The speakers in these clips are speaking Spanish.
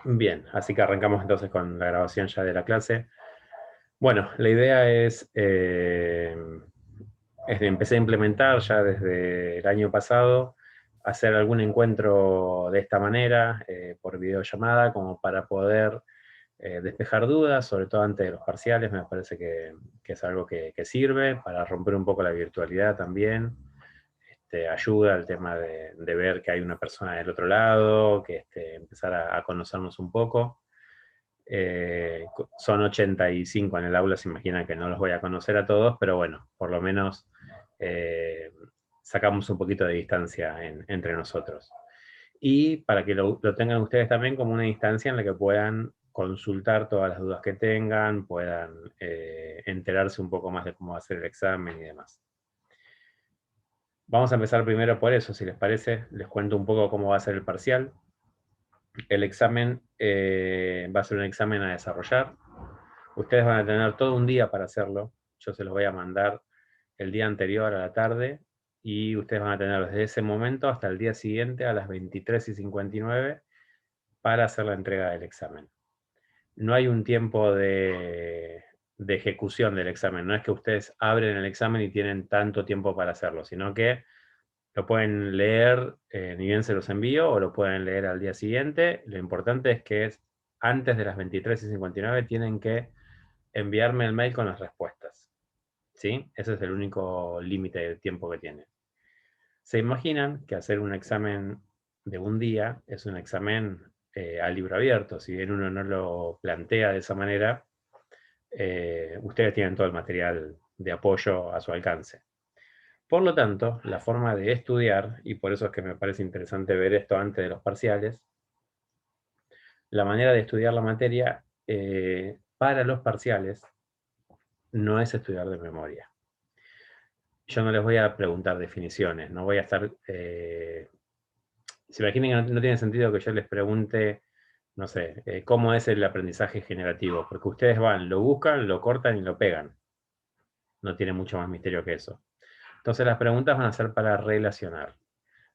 Bien, así que arrancamos entonces con la grabación ya de la clase. Bueno, la idea es de empecé a implementar ya desde el año pasado, hacer algún encuentro de esta manera, por videollamada, como para poder despejar dudas, sobre todo antes de los parciales. Me parece que es algo que sirve para romper un poco la virtualidad también. Ayuda al tema de ver que hay una persona del otro lado, que empezar a conocernos un poco. Son 85 en el aula, se imaginan que no los voy a conocer a todos, pero bueno, por lo menos eh, sacamos un poquito de distancia entre nosotros. Y para que lo tengan ustedes también como una instancia en la que puedan consultar todas las dudas que tengan, puedan enterarse un poco más de cómo va a ser el examen y demás. Vamos a empezar primero por eso, si les parece, les cuento un poco cómo va a ser el parcial. El examen va a ser un examen a desarrollar. Ustedes van a tener todo un día para hacerlo. Yo se los voy a mandar el día anterior a la tarde y ustedes van a tener desde ese momento hasta el día siguiente a las 23:59 para hacer la entrega del examen. No hay un tiempo de ejecución del examen. No es que ustedes abren el examen y tienen tanto tiempo para hacerlo, sino que lo pueden leer, ni bien se los envío, o lo pueden leer al día siguiente. Lo importante es que antes de las 23:59 tienen que enviarme el mail con las respuestas. ¿Sí? Ese es el único límite de tiempo que tiene. ¿Se imaginan que hacer un examen de un día es un examen a libro abierto? Si bien uno no lo plantea de esa manera, ustedes tienen todo el material de apoyo a su alcance. Por lo tanto, la forma de estudiar, y por eso es que me parece interesante ver esto antes de los parciales, la manera de estudiar la materia para los parciales no es estudiar de memoria. Yo no les voy a preguntar definiciones, no voy a estar... se imaginen que no tiene sentido que yo les pregunte, no sé, cómo es el aprendizaje generativo, porque ustedes van, lo buscan, lo cortan y lo pegan. No tiene mucho más misterio que eso. Entonces las preguntas van a ser para relacionar.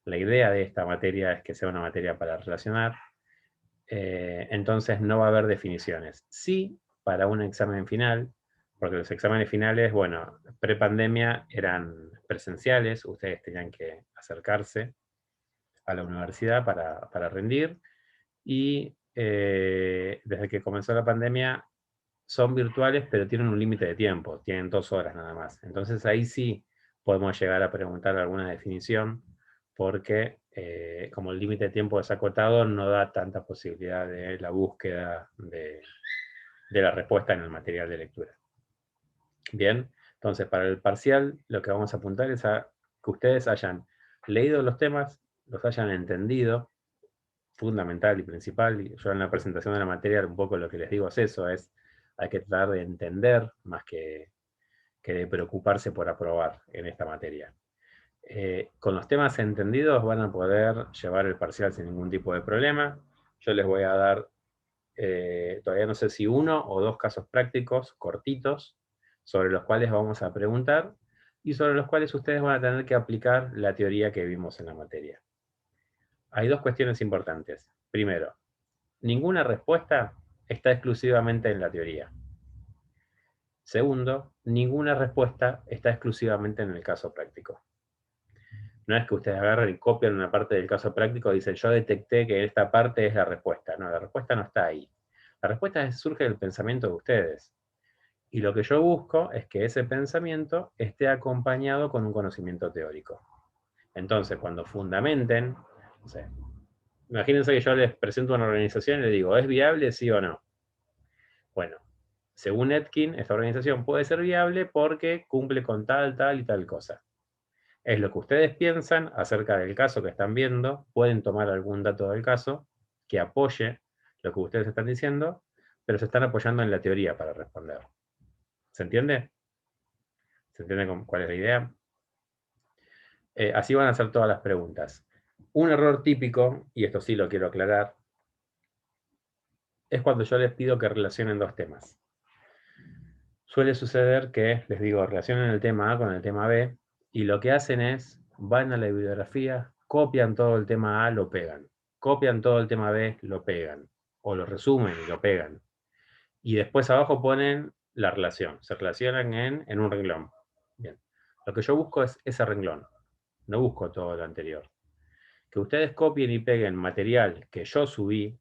La idea de esta materia es que sea una materia para relacionar, entonces no va a haber definiciones. Sí, para un examen final, porque los exámenes finales, bueno, prepandemia eran presenciales, ustedes tenían que acercarse a la universidad para rendir, y desde que comenzó la pandemia son virtuales, pero tienen un límite de tiempo, tienen 2 horas nada más. Entonces ahí sí podemos llegar a preguntar alguna definición, porque como el límite de tiempo es acotado, no da tanta posibilidad de la búsqueda de la respuesta en el material de lectura. Bien, entonces para el parcial lo que vamos a apuntar es a que ustedes hayan leído los temas, los hayan entendido, fundamental y principal. Y yo en la presentación de la materia un poco lo que les digo es eso, hay que tratar de entender más que de preocuparse por aprobar en esta materia. Con los temas entendidos van a poder llevar el parcial sin ningún tipo de problema. Yo les voy a dar, todavía no sé si 1 o 2 casos prácticos cortitos sobre los cuales vamos a preguntar y sobre los cuales ustedes van a tener que aplicar la teoría que vimos en la materia. Hay 2 cuestiones importantes. Primero, ninguna respuesta está exclusivamente en la teoría. Segundo, ninguna respuesta está exclusivamente en el caso práctico. No es que ustedes agarren y copian una parte del caso práctico y dicen, yo detecté que esta parte es la respuesta. No, la respuesta no está ahí. La respuesta surge del pensamiento de ustedes. Y lo que yo busco es que ese pensamiento esté acompañado con un conocimiento teórico. Entonces, cuando fundamenten, no sé, imagínense que yo les presento una organización y les digo, ¿es viable, sí o no? Bueno, según Etkin, esta organización puede ser viable porque cumple con tal, tal y tal cosa. Es lo que ustedes piensan acerca del caso que están viendo, pueden tomar algún dato del caso que apoye lo que ustedes están diciendo, pero se están apoyando en la teoría para responder. ¿Se entiende? ¿Se entiende cuál es la idea? Así van a hacer todas las preguntas. Un error típico, y esto sí lo quiero aclarar, es cuando yo les pido que relacionen 2 temas. Suele suceder que, les digo, relacionen el tema A con el tema B, y lo que hacen es, van a la bibliografía, copian todo el tema A, lo pegan. Copian todo el tema B, lo pegan. o lo resumen y lo pegan. Y después abajo ponen la relación, se relacionan en un renglón. Bien. Lo que yo busco es ese renglón, no busco todo lo anterior. Que ustedes copien y peguen material que yo subí,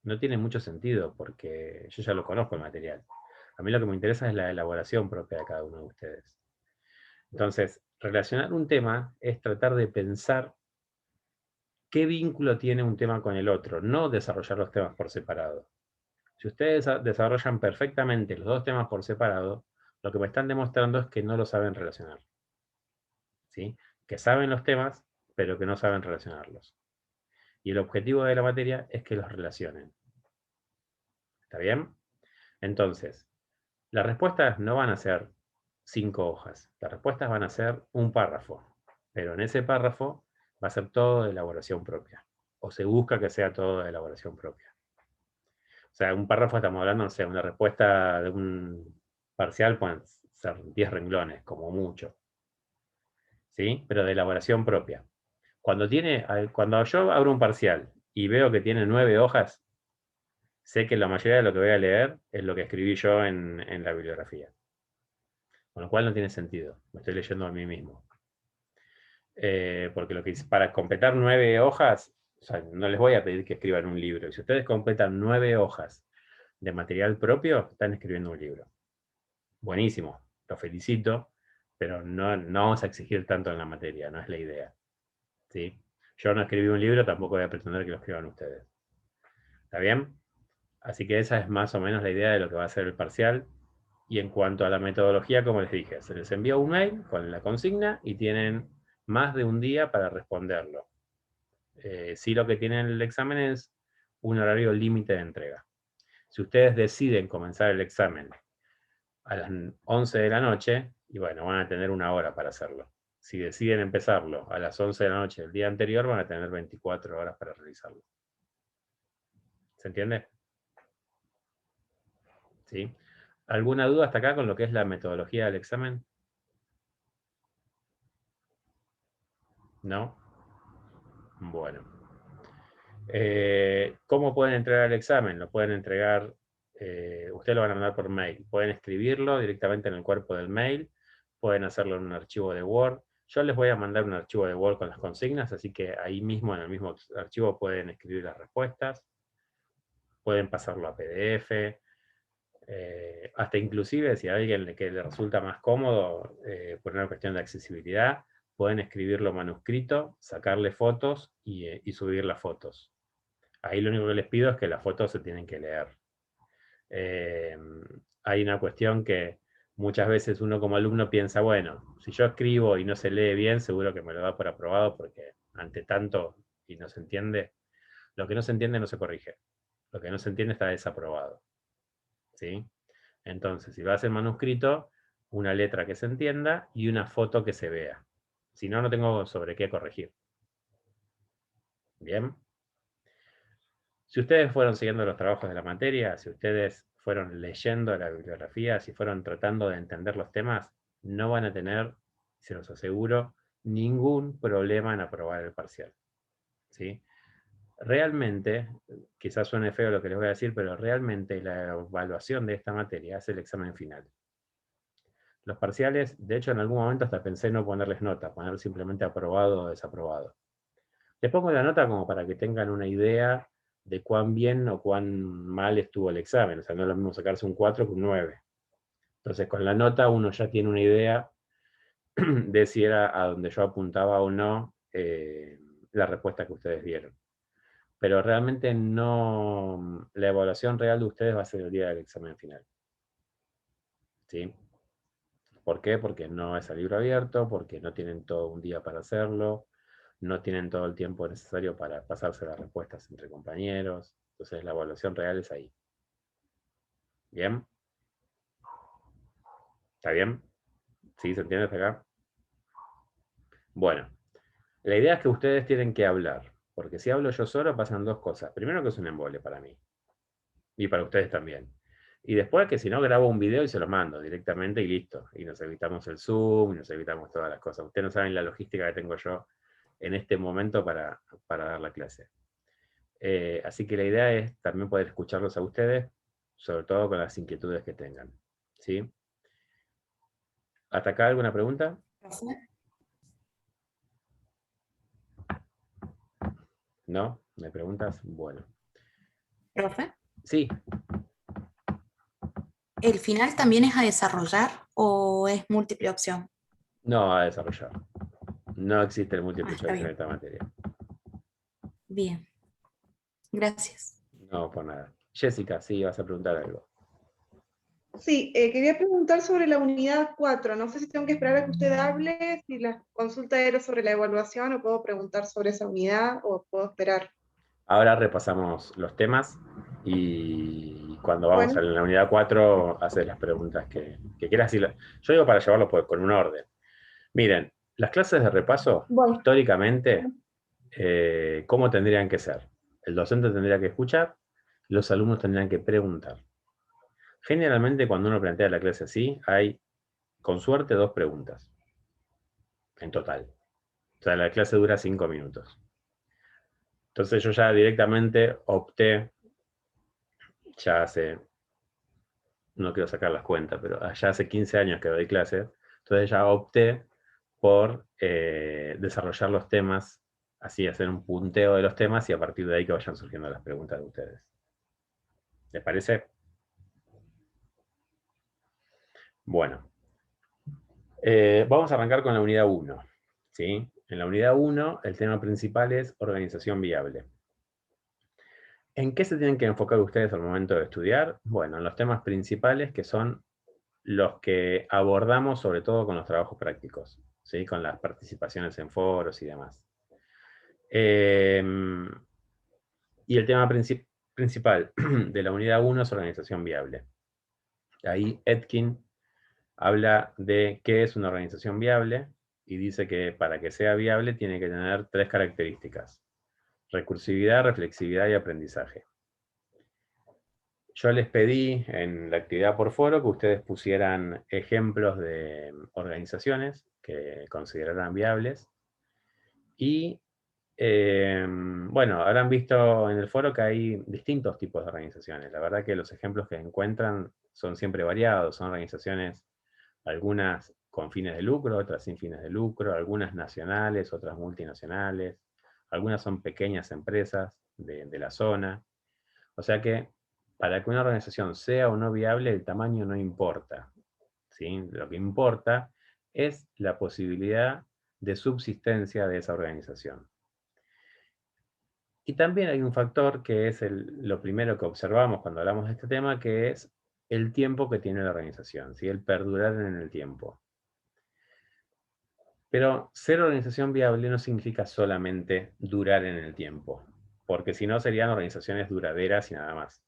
no tiene mucho sentido, porque yo ya lo conozco el material. A mí lo que me interesa es la elaboración propia de cada uno de ustedes. Entonces, relacionar un tema es tratar de pensar qué vínculo tiene un tema con el otro, no desarrollar los temas por separado. Si ustedes desarrollan perfectamente los dos temas por separado, lo que me están demostrando es que no lo saben relacionar. ¿Sí? Que saben los temas, pero que no saben relacionarlos. Y el objetivo de la materia es que los relacionen. ¿Está bien? Entonces, las respuestas no van a ser 5 hojas. Las respuestas van a ser un párrafo. Pero en ese párrafo va a ser todo de elaboración propia. O se busca que sea todo de elaboración propia. O sea, un párrafo estamos hablando, no sé, una respuesta de un parcial pueden ser 10 renglones, como mucho. ¿Sí? Pero de elaboración propia. Cuando yo abro un parcial y veo que tiene 9 hojas, sé que la mayoría de lo que voy a leer es lo que escribí yo en la bibliografía. Con lo cual no tiene sentido. Me estoy leyendo a mí mismo. Porque para completar 9 hojas, o sea, no les voy a pedir que escriban un libro. Y si ustedes completan 9 hojas de material propio, están escribiendo un libro. Buenísimo, los felicito, pero no vamos a exigir tanto en la materia, no es la idea. ¿Sí? Yo no escribí un libro, tampoco voy a pretender que lo escriban ustedes. ¿Está bien? Así que esa es más o menos la idea de lo que va a ser el parcial. Y en cuanto a la metodología, como les dije, se les envía un mail con la consigna y tienen más de un día para responderlo. Sí, lo que tienen el examen es un horario límite de entrega. Si ustedes deciden comenzar el examen a las 11 de la noche, y bueno, van a tener una hora para hacerlo. Si deciden empezarlo a las 11 de la noche del día anterior, van a tener 24 horas para realizarlo. ¿Se entiende? ¿Sí? ¿Alguna duda hasta acá con lo que es la metodología del examen? ¿No? Bueno. ¿Cómo pueden entregar el examen? Lo pueden entregar, ustedes lo van a mandar por mail. Pueden escribirlo directamente en el cuerpo del mail, pueden hacerlo en un archivo de Word. Yo les voy a mandar un archivo de Word con las consignas, así que ahí mismo, en el mismo archivo, pueden escribir las respuestas, pueden pasarlo a PDF, hasta inclusive si a alguien que le resulta más cómodo, por una cuestión de accesibilidad, pueden escribirlo manuscrito, sacarle fotos y subir las fotos. Ahí lo único que les pido es que las fotos se tienen que leer. Eh, Hay una cuestión que muchas veces uno como alumno piensa, bueno, si yo escribo y no se lee bien, seguro que me lo da por aprobado porque ante tanto y no se entiende, lo que no se entiende no se corrige. Lo que no se entiende está desaprobado. ¿Sí? Entonces, si va a ser manuscrito, una letra que se entienda y una foto que se vea. Si no, no tengo sobre qué corregir. Bien. Si ustedes fueron siguiendo los trabajos de la materia, si ustedes fueron leyendo la bibliografía, si fueron tratando de entender los temas, no van a tener, se los aseguro, ningún problema en aprobar el parcial. ¿Sí? Realmente, quizás suene feo lo que les voy a decir, pero realmente la evaluación de esta materia es el examen final. Los parciales, de hecho, en algún momento hasta pensé no ponerles nota, poner simplemente aprobado o desaprobado. Les pongo la nota como para que tengan una idea de cuán bien o cuán mal estuvo el examen. O sea, no es lo mismo sacarse un 4 que un 9. Entonces, con la nota uno ya tiene una idea de si era a donde yo apuntaba o no la respuesta que ustedes dieron. Pero realmente no, la evaluación real de ustedes va a ser el día del examen final. ¿Sí? ¿Por qué? Porque no es a libro abierto, porque no tienen todo un día para hacerlo, no tienen todo el tiempo necesario para pasarse las respuestas entre compañeros. Entonces la evaluación real es ahí. ¿Bien? ¿Está bien? ¿Sí? ¿Se entiende hasta acá? Bueno, la idea es que ustedes tienen que hablar, porque si hablo yo solo pasan dos cosas. Primero que es un embole para mí, y para ustedes también. Y después que si no grabo un video y se lo mando directamente y listo. Y nos evitamos el Zoom, y nos evitamos todas las cosas. Ustedes no saben la logística que tengo yo en este momento para dar la clase. Así que la idea es también poder escucharlos a ustedes, sobre todo con las inquietudes que tengan. ¿Sí? ¿Hasta acá alguna pregunta? Profe, ¿No? ¿Me preguntas? Bueno. profe, Sí, ¿el final también es a desarrollar o es múltiple opción? no a desarrollar. No existe el Ah, múltiple está choice en bien. esta materia. Bien, gracias. No, por nada. Jessica, sí, vas a preguntar algo. Sí, quería preguntar sobre la unidad 4. No sé si tengo que esperar a que usted hable, si la consulta era sobre la evaluación o puedo preguntar sobre esa unidad o puedo esperar. Ahora repasamos los temas y cuando vamos a Bueno, la unidad 4, haces las preguntas que quieras. Yo digo para llevarlo con un orden. Miren, las clases de repaso, bueno, históricamente, ¿cómo tendrían que ser? El docente tendría que escuchar, los alumnos tendrían que preguntar. Generalmente, cuando uno plantea la clase así, hay, con suerte, 2 preguntas en total. O sea, la clase dura 5 minutos. Entonces yo ya directamente opté, ya hace, no quiero sacar las cuentas, pero ya hace 15 años que doy clases, entonces ya opté por desarrollar los temas, así hacer un punteo de los temas y a partir de ahí que vayan surgiendo las preguntas de ustedes. ¿Les parece? Bueno, vamos a arrancar con la unidad 1. ¿Sí? En la unidad 1 el tema principal es organización viable. ¿En qué se tienen que enfocar ustedes al momento de estudiar? Bueno, en los temas principales que son los que abordamos sobre todo con los trabajos prácticos, ¿sí? Con las participaciones en foros y demás. Y el tema principal de la unidad 1 es organización viable. Ahí Etkin habla de qué es una organización viable y dice que para que sea viable tiene que tener 3 características: recursividad, reflexividad y aprendizaje. Yo les pedí en la actividad por foro que ustedes pusieran ejemplos de organizaciones que consideraran viables y bueno, habrán visto en el foro que hay distintos tipos de organizaciones. La verdad que los ejemplos que encuentran son siempre variados. Son organizaciones, algunas con fines de lucro, otras sin fines de lucro, algunas nacionales, otras multinacionales, algunas son pequeñas empresas de la zona. O sea que para que una organización sea o no viable, el tamaño no importa, ¿sí? Lo que importa es la posibilidad de subsistencia de esa organización. Y también hay un factor que es lo primero que observamos cuando hablamos de este tema, que es el tiempo que tiene la organización, ¿sí? El perdurar en el tiempo. Pero ser organización viable no significa solamente durar en el tiempo, porque si no serían organizaciones duraderas y nada más.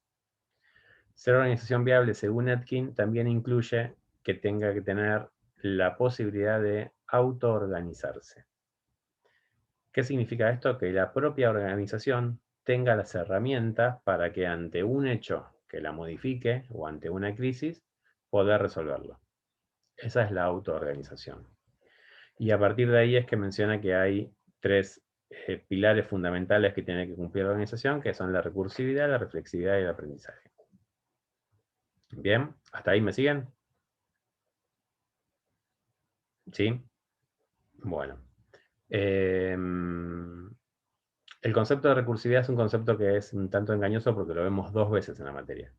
Ser organización viable, según Etkin, también incluye que tenga que tener la posibilidad de autoorganizarse. ¿Qué significa esto? Que la propia organización tenga las herramientas para que ante un hecho que la modifique o ante una crisis, poder resolverlo. Esa es la autoorganización. Y a partir de ahí es que menciona que hay 3 pilares fundamentales que tiene que cumplir la organización, que son la recursividad, la reflexividad y el aprendizaje. Bien, ¿hasta ahí me siguen? ¿Sí? Bueno. El concepto de recursividad es un concepto que es un tanto engañoso porque lo vemos 2 veces en la materia.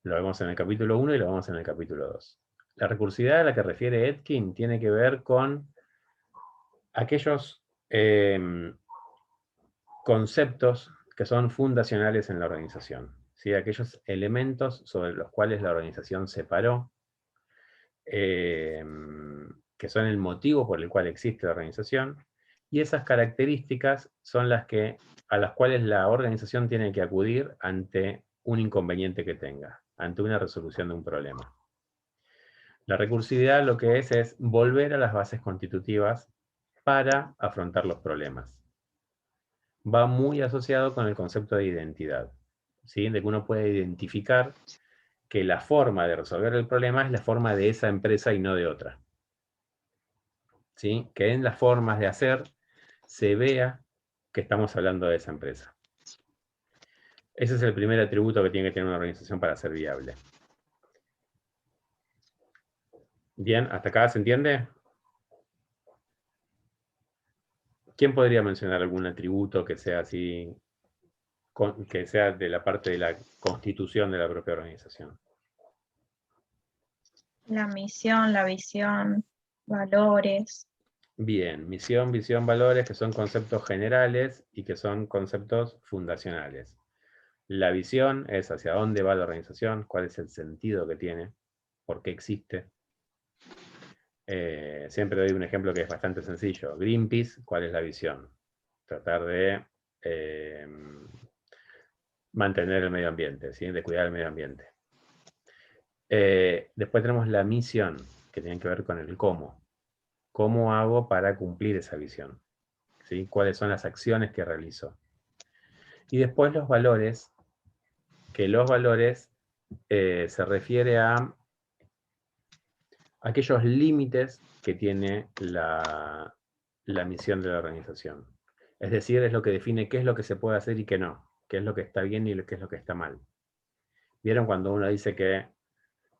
Lo vemos en el capítulo 1 y lo vemos en el capítulo 2. La recursividad a la que refiere Etkin tiene que ver con aquellos conceptos que son fundacionales en la organización, ¿sí? Aquellos elementos sobre los cuales la organización se paró, que son el motivo por el cual existe la organización, y esas características son a las cuales la organización tiene que acudir ante un inconveniente que tenga, ante una resolución de un problema. La recursividad lo que es volver a las bases constitutivas para afrontar los problemas. Va muy asociado con el concepto de identidad, ¿sí? De que uno puede identificar que la forma de resolver el problema es la forma de esa empresa y no de otra. ¿Sí? Que en las formas de hacer se vea que estamos hablando de esa empresa. Ese es el primer atributo que tiene que tener una organización para ser viable. Bien, ¿hasta acá se entiende? ¿Quién podría mencionar algún atributo que sea así, que sea de la parte de la constitución de la propia organización? La misión, la visión, valores. Bien, misión, visión, valores, que son conceptos generales y que son conceptos fundacionales. La visión es hacia dónde va la organización, cuál es el sentido que tiene, por qué existe. Siempre doy un ejemplo que es bastante sencillo. Greenpeace, ¿cuál es la visión? Tratar de mantener el medio ambiente, ¿sí? De cuidar el medio ambiente. Después tenemos la misión, que tiene que ver con el cómo. ¿Cómo hago para cumplir esa visión? ¿Sí? ¿Cuáles son las acciones que realizo? Y después los valores, que los valores se refiere a aquellos límites que tiene la misión de la organización. Es decir, es lo que define qué es lo que se puede hacer y qué no, qué es lo que está bien y qué es lo que está mal. ¿Vieron cuando uno dice que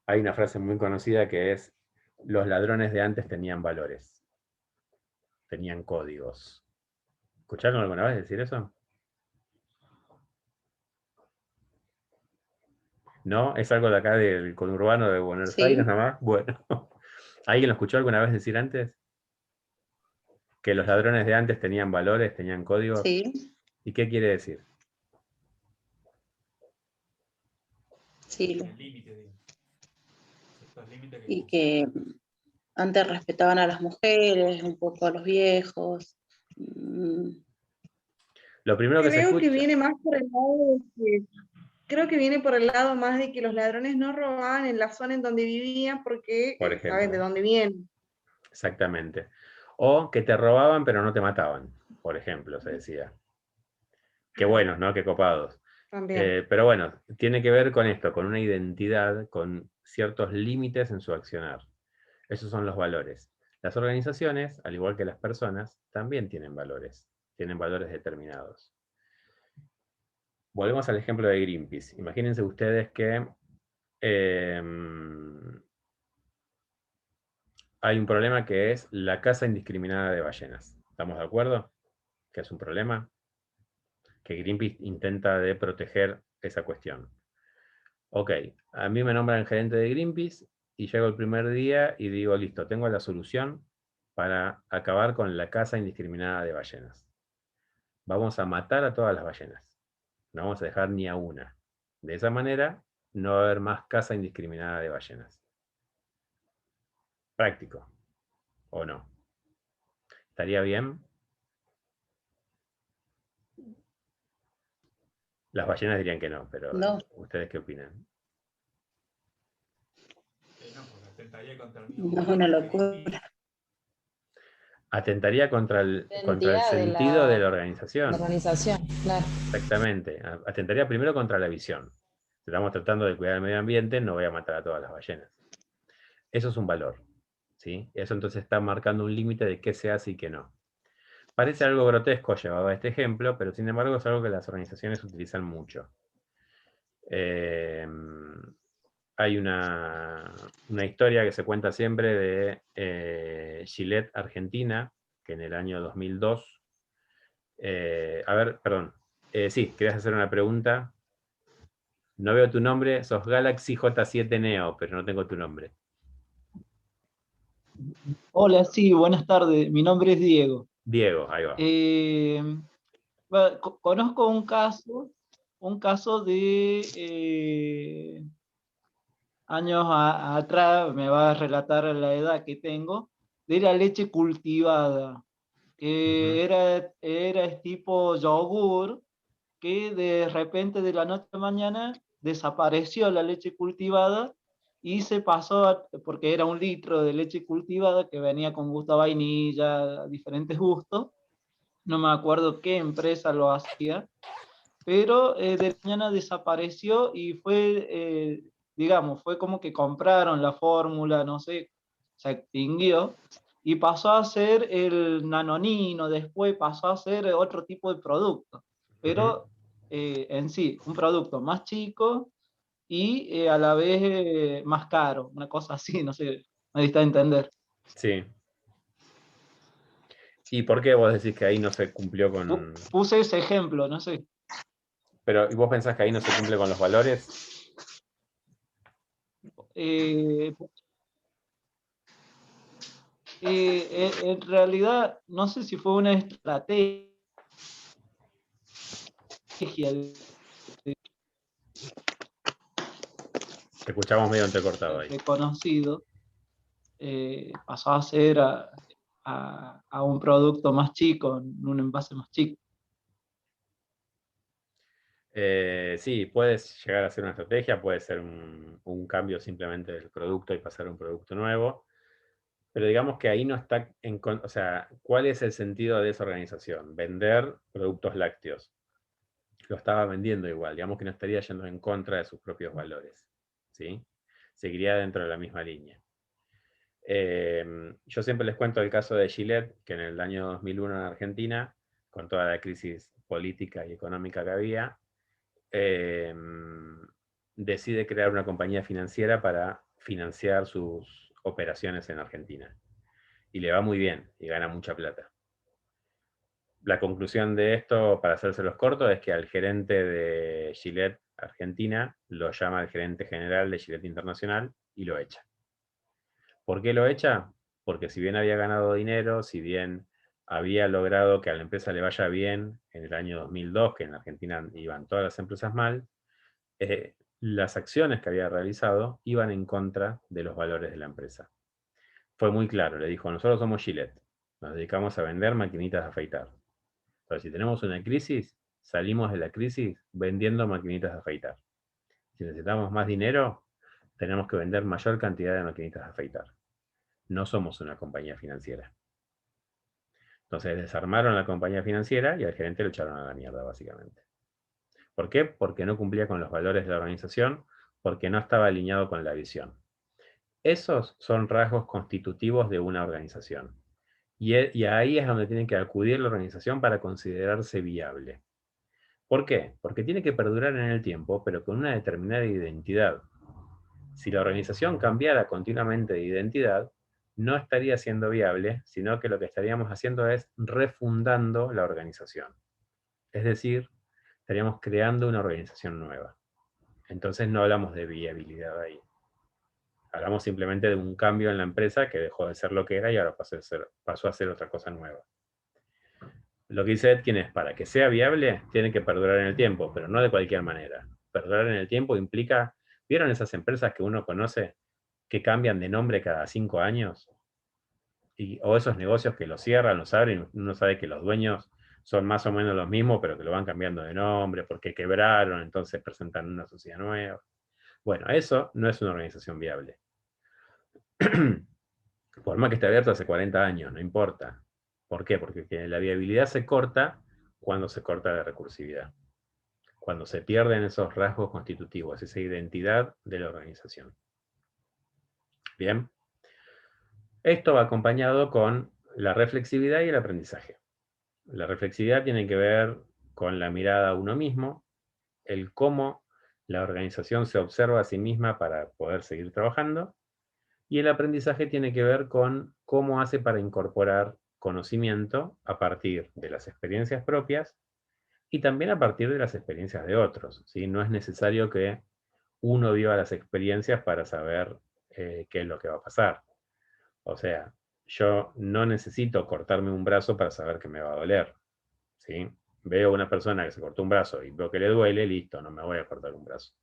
hay una frase muy conocida que es: los ladrones de antes tenían valores, tenían códigos? ¿Escucharon alguna vez decir eso? ¿No? ¿Es algo de acá del conurbano de Buenos Aires nada más? Bueno. ¿Alguien lo escuchó alguna vez decir antes? Que los ladrones de antes tenían valores, tenían códigos. Sí, ¿Y qué quiere decir? sí. El límite, digo. Estos límites que Y que antes respetaban a las mujeres, un poco a los viejos. Lo primero que se Creo que escucha... viene más por el lado creo que viene por el lado más de que los ladrones no robaban en la zona en donde vivían porque Por ejemplo. saben de dónde vienen. Exactamente. O que te robaban pero no te mataban, por ejemplo, se decía. Qué buenos, ¿no? Qué copados. También. Pero bueno, tiene que ver con esto, con una identidad, con ciertos límites en su accionar. Esos son los valores. Las organizaciones, al igual que las personas, también tienen valores determinados. Volvemos al ejemplo de Greenpeace. Imagínense ustedes que hay un problema que es la caza indiscriminada de ballenas. ¿Estamos de acuerdo? Que es un problema que Greenpeace intenta de proteger esa cuestión. Ok, a mí me nombran gerente de Greenpeace y llego el primer día y digo, listo, tengo la solución para acabar con la caza indiscriminada de ballenas. Vamos a matar a todas las ballenas. No vamos a dejar ni a una. De esa manera, no va a haber más caza indiscriminada de ballenas. Práctico, ¿o no? ¿Estaría bien? Las ballenas dirían que no, pero No. ¿ustedes qué opinan? no, porque atentaría contra el No es una locura. Atentaría contra el Identidad sentido de la la organización. organización, claro. Exactamente. Atentaría primero contra la visión. Si estamos tratando de cuidar el medio ambiente, no voy a matar a todas las ballenas. Eso es un valor, ¿sí? Eso entonces está marcando un límite de qué se hace y qué no. Parece algo grotesco llevado a este ejemplo, pero sin embargo es algo que las organizaciones utilizan mucho. Hay una historia que se cuenta siempre de Gillette Argentina, que en el año 2002... a ver, perdón. Sí, querías hacer una pregunta. No veo tu nombre, sos Galaxy J7 Neo, pero no tengo tu nombre. Hola, sí, buenas tardes. Mi nombre es Diego. Diego, ahí va. Bueno, conozco un caso de años atrás, me va a relatar la edad que tengo, de la leche cultivada, que era tipo yogur, que de repente de la noche a la mañana desapareció la leche cultivada y se pasó, porque era 1 litro de leche cultivada que venía con gusto a vainilla, diferentes gustos, no me acuerdo qué empresa lo hacía, pero de la mañana desapareció y fue, digamos, fue como que compraron la fórmula, no sé, se extinguió, y pasó a ser el nanonino, después pasó a ser otro tipo de producto. Pero en sí un producto más chico y a la vez más caro, una cosa así, no sé, me diste a entender. Sí. ¿Y por qué vos decís que ahí no se cumplió con...? Puse ese ejemplo, no sé. Pero, ¿y vos pensás que ahí no se cumple con los valores? Eh, en realidad, no sé si fue una estrategia Te escuchamos medio entrecortado ahí. reconocido, pasó a ser a un producto más chico, en un envase más chico. Sí, puedes llegar a ser una estrategia, puede ser un cambio simplemente del producto y pasar a un producto nuevo, pero digamos que ahí no está, o sea, ¿cuál es el sentido de esa organización? Vender productos lácteos. Lo estaba vendiendo igual, digamos que no estaría yendo en contra de sus propios valores, ¿sí? Seguiría dentro de la misma línea. Yo siempre les cuento el caso de Gillette, que en el año 2001 en Argentina, con toda la crisis política y económica que había, decide crear una compañía financiera para financiar sus operaciones en Argentina. Y le va muy bien, y gana mucha plata. La conclusión de esto, para hacérselos cortos, es que al gerente de Gillette Argentina lo llama el gerente general de Gillette Internacional y lo echa. ¿Por qué lo echa? Porque si bien había ganado dinero, si bien había logrado que a la empresa le vaya bien en el año 2002, que en Argentina iban todas las empresas mal, las acciones que había realizado iban en contra de los valores de la empresa. Fue muy claro, le dijo, nosotros somos Gillette, nos dedicamos a vender maquinitas de afeitar. Entonces, si tenemos una crisis, salimos de la crisis vendiendo maquinitas de afeitar. Si necesitamos más dinero, tenemos que vender mayor cantidad de maquinitas de afeitar. No somos una compañía financiera. Entonces desarmaron la compañía financiera y al gerente lo echaron a la mierda, básicamente. ¿Por qué? Porque no cumplía con los valores de la organización, porque no estaba alineado con la visión. Esos son rasgos constitutivos de una organización. Y ahí es donde tiene que acudir la organización para considerarse viable. ¿Por qué? Porque tiene que perdurar en el tiempo, pero con una determinada identidad. Si la organización cambiara continuamente de identidad, no estaría siendo viable, sino que lo que estaríamos haciendo es refundando la organización. Es decir, estaríamos creando una organización nueva. Entonces no hablamos de viabilidad ahí. Hablamos simplemente de un cambio en la empresa que dejó de ser lo que era y ahora pasó a ser otra cosa nueva. Lo que dice Etkin es, para que sea viable, tiene que perdurar en el tiempo, pero no de cualquier manera. Perdurar en el tiempo implica, ¿vieron esas empresas que uno conoce que cambian de nombre cada 5 años? O esos negocios que los cierran, los abren, uno sabe que los dueños son más o menos los mismos, pero que lo van cambiando de nombre porque quebraron, entonces presentan una sociedad nueva. Bueno, eso no es una organización viable. Por más que esté abierto hace 40 años, no importa. ¿Por qué? Porque la viabilidad se corta cuando se corta la recursividad. Cuando se pierden esos rasgos constitutivos, esa identidad de la organización. Bien. Esto va acompañado con la reflexividad y el aprendizaje. La reflexividad tiene que ver con la mirada a uno mismo, el cómo la organización se observa a sí misma para poder seguir trabajando, y el aprendizaje tiene que ver con cómo hace para incorporar conocimiento a partir de las experiencias propias y también a partir de las experiencias de otros, ¿sí? No es necesario que uno viva las experiencias para saber qué es lo que va a pasar. O sea, yo no necesito cortarme un brazo para saber que me va a doler, ¿sí? Veo a una persona que se cortó un brazo y veo que le duele, listo, no me voy a cortar un brazo.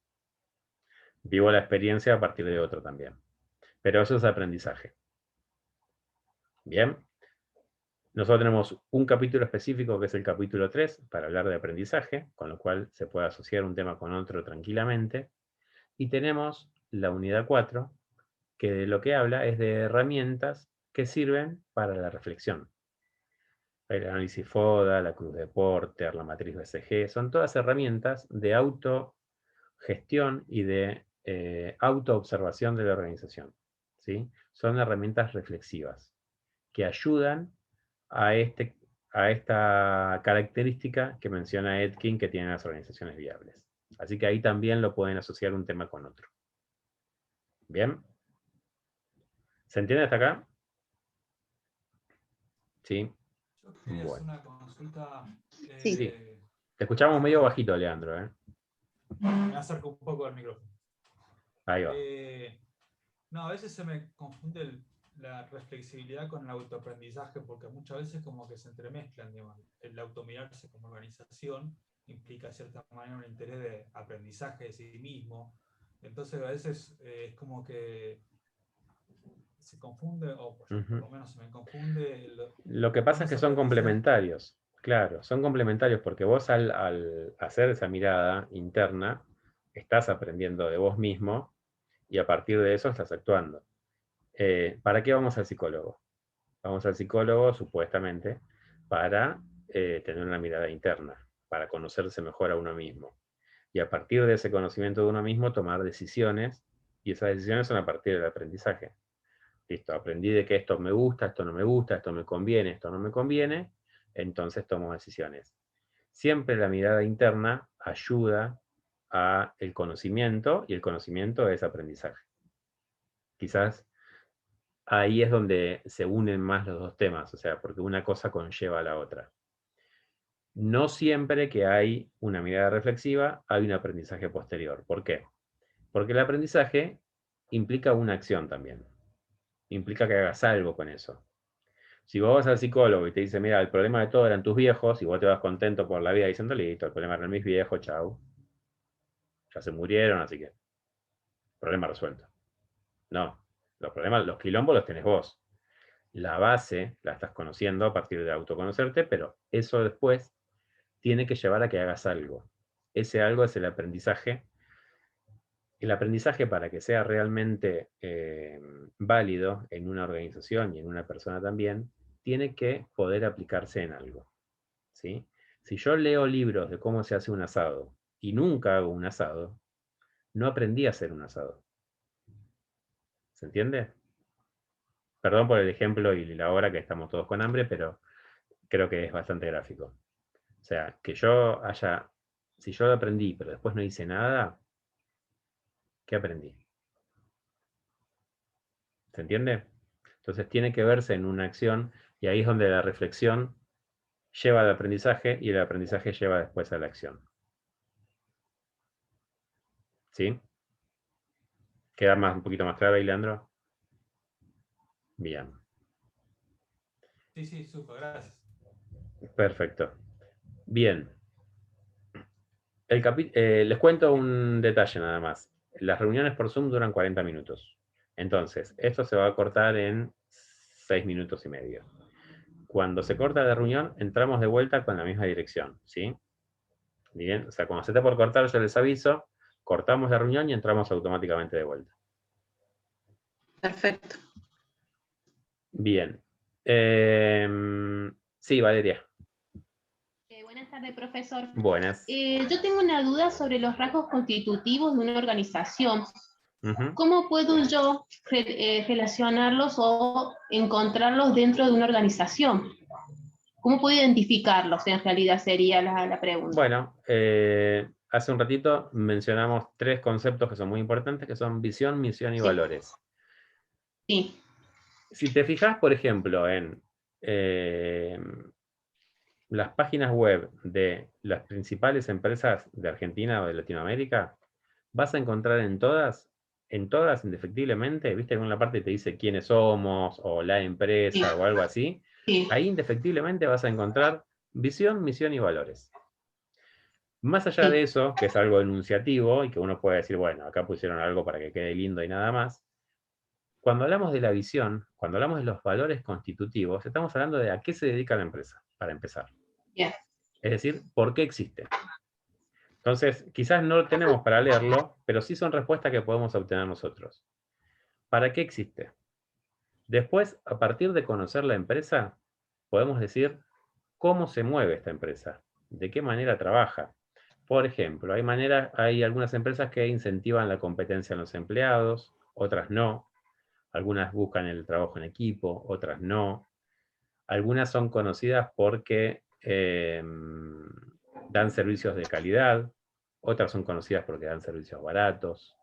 Vivo la experiencia a partir de otro también. Pero eso es aprendizaje. Bien. Nosotros tenemos un capítulo específico que es el capítulo 3 para hablar de aprendizaje, con lo cual se puede asociar un tema con otro tranquilamente. Y tenemos la unidad 4, que de lo que habla es de herramientas que sirven para la reflexión. El análisis FODA, la cruz de Porter, la matriz BCG, son todas herramientas de autogestión y de autoobservación de la organización, ¿sí? Son herramientas reflexivas que ayudan a este a esta característica que menciona Etkin que tienen las organizaciones viables. Así que ahí también lo pueden asociar un tema con otro. ¿Bien? ¿Se entiende hasta acá? Sí. Yo quería hacer Bueno. una consulta. Sí. Te escuchamos medio bajito, Leandro, ¿eh? Me acerco un poco al micrófono. Ahí va. No, a veces se me confunde la reflexibilidad con el autoaprendizaje, porque muchas veces como que se entremezclan, digamos. El automirarse como organización implica de cierta manera un interés de aprendizaje de sí mismo. Entonces a veces es como que se confunde, o por lo menos se me confunde. Lo que pasa es que son complementarios. Claro, son complementarios porque vos al hacer esa mirada interna, estás aprendiendo de vos mismo y a partir de eso estás actuando. ¿Para qué vamos al psicólogo? Vamos al psicólogo supuestamente para tener una mirada interna, para conocerse mejor a uno mismo. Y a partir de ese conocimiento de uno mismo tomar decisiones, y esas decisiones son a partir del aprendizaje. Listo, aprendí de que esto me gusta, esto no me gusta, esto me conviene, esto no me conviene, entonces tomo decisiones. Siempre la mirada interna ayuda a el conocimiento, y el conocimiento es aprendizaje. Quizás ahí es donde se unen más los dos temas, o sea, porque una cosa conlleva a la otra. No siempre que hay una mirada reflexiva, hay un aprendizaje posterior. ¿Por qué? Porque el aprendizaje implica una acción también. Implica que hagas algo con eso. Si vos vas al psicólogo y te dice, mira, el problema de todo eran tus viejos, y vos te vas contento por la vida diciendo, listo, el problema eran mis viejos, chau. Ya se murieron, así que problema resuelto. No, los problemas, los quilombos los tenés vos. La base la estás conociendo a partir de autoconocerte, pero eso después tiene que llevar a que hagas algo. Ese algo es el aprendizaje. El aprendizaje, para que sea realmente válido en una organización y en una persona también, tiene que poder aplicarse en algo. ¿Sí? Si yo leo libros de cómo se hace un asado y nunca hago un asado, no aprendí a hacer un asado. ¿Se entiende? Perdón por el ejemplo y la hora que estamos todos con hambre, pero creo que es bastante gráfico. O sea, que yo haya, si yo lo aprendí, pero después no hice nada, ¿qué aprendí? ¿Se entiende? Entonces tiene que verse en una acción, y ahí es donde la reflexión lleva al aprendizaje y el aprendizaje lleva después a la acción. ¿Sí? ¿Queda un poquito más claro ahí, Leandro? Bien. Sí, súper, gracias. Perfecto. Bien. Les cuento un detalle nada más. Las reuniones por Zoom duran 40 minutos. Entonces, esto se va a cortar en 6 minutos y medio. Cuando se corta la reunión, entramos de vuelta con la misma dirección, ¿sí? Bien, o sea, cuando se esté por cortar, yo les aviso, cortamos la reunión y entramos automáticamente de vuelta. Perfecto. Bien. Sí, Valeria. Buenas tardes, profesor. Buenas. Yo tengo una duda sobre los rasgos constitutivos de una organización. Uh-huh. ¿Cómo puedo yo relacionarlos o encontrarlos dentro de una organización? ¿Cómo puedo identificarlos? En realidad sería la pregunta. Bueno, hace un ratito mencionamos 3 conceptos que son muy importantes, que son visión, misión y valores. Sí. Si te fijas, por ejemplo, en las páginas web de las principales empresas de Argentina o de Latinoamérica, vas a encontrar en todas, indefectiblemente, viste que en una parte te dice quiénes somos, o la empresa, o algo así, ahí indefectiblemente vas a encontrar visión, misión y valores. Más allá de eso, que es algo enunciativo, y que uno puede decir, bueno, acá pusieron algo para que quede lindo y nada más, cuando hablamos de la visión, cuando hablamos de los valores constitutivos, estamos hablando de a qué se dedica la empresa, para empezar. Yeah. Es decir, ¿por qué existe? Entonces, quizás no lo tenemos para leerlo, pero sí son respuestas que podemos obtener nosotros. ¿Para qué existe? Después, a partir de conocer la empresa, podemos decir cómo se mueve esta empresa, de qué manera trabaja. Por ejemplo, hay algunas empresas que incentivan la competencia en los empleados, otras no. Algunas buscan el trabajo en equipo, otras no. Algunas son conocidas porque dan servicios de calidad, otras son conocidas porque dan servicios baratos.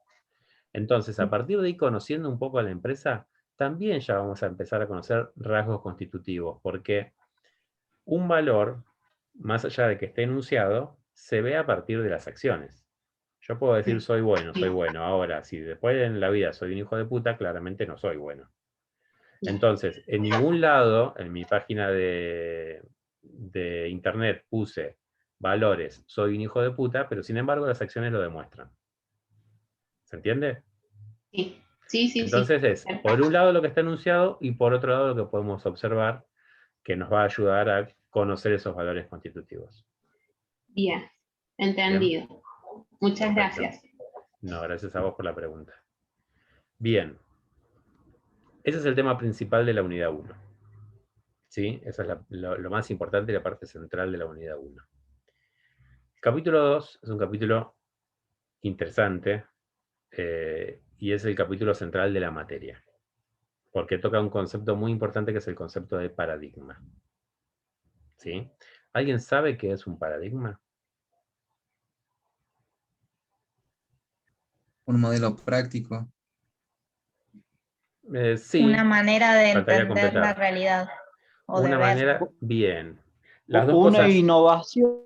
Entonces, a partir de ahí, conociendo un poco a la empresa, también ya vamos a empezar a conocer rasgos constitutivos, porque un valor, más allá de que esté enunciado, se ve a partir de las acciones. Yo puedo decir soy bueno. Ahora, si después en la vida soy un hijo de puta, claramente no soy bueno. Entonces, en ningún lado, en mi página de internet puse valores, soy un hijo de puta, pero sin embargo las acciones lo demuestran. ¿Se entiende? Sí, sí, sí. Entonces sí. es, por un lado lo que está enunciado y por otro lado lo que podemos observar que nos va a ayudar a conocer esos valores constitutivos. Bien, entendido. Bien. Muchas Perfecto. gracias. No, gracias a vos por la pregunta. Bien. Ese es el tema principal de la unidad 1. ¿Sí? Eso es lo más importante y la parte central de la unidad 1. El capítulo 2 es un capítulo interesante y es el capítulo central de la materia, porque toca un concepto muy importante que es el concepto de paradigma. ¿Sí? ¿Alguien sabe qué es un paradigma? Un modelo práctico. Sí. Una manera de Faltaría entender la completar. realidad. O Una de ver. manera, bien. Las dos Una cosas. innovación.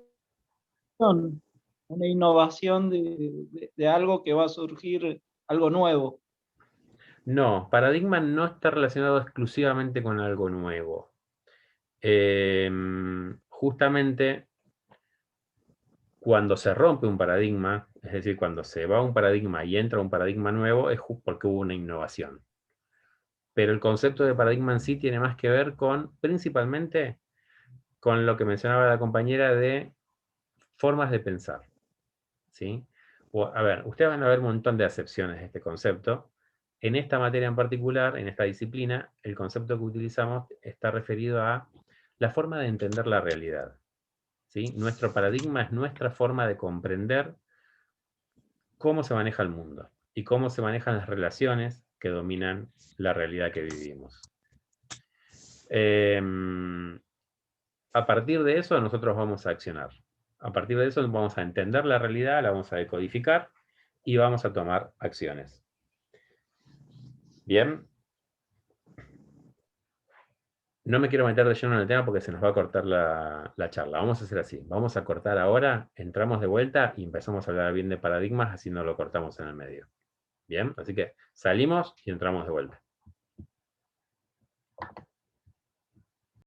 Una innovación de algo que va a surgir, algo nuevo. No, paradigma no está relacionado exclusivamente con algo nuevo. Justamente cuando se rompe un paradigma, es decir, cuando se va un paradigma y entra un paradigma nuevo, es porque hubo una innovación. Pero el concepto de paradigma en sí tiene más que ver con, principalmente, con lo que mencionaba la compañera de formas de pensar. ¿Sí? A ver, ustedes van a ver un montón de acepciones de este concepto. En esta materia en particular, en esta disciplina, el concepto que utilizamos está referido a la forma de entender la realidad. ¿Sí? Nuestro paradigma es nuestra forma de comprender cómo se maneja el mundo y cómo se manejan las relaciones que dominan la realidad que vivimos. A partir de eso nosotros vamos a accionar. A partir de eso vamos a entender la realidad, la vamos a decodificar y vamos a tomar acciones. Bien. No me quiero meter de lleno en el tema porque se nos va a cortar la charla. Vamos a hacer así. Vamos a cortar ahora, entramos de vuelta y empezamos a hablar bien de paradigmas, así no lo cortamos en el medio. Bien, así que salimos y entramos de vuelta.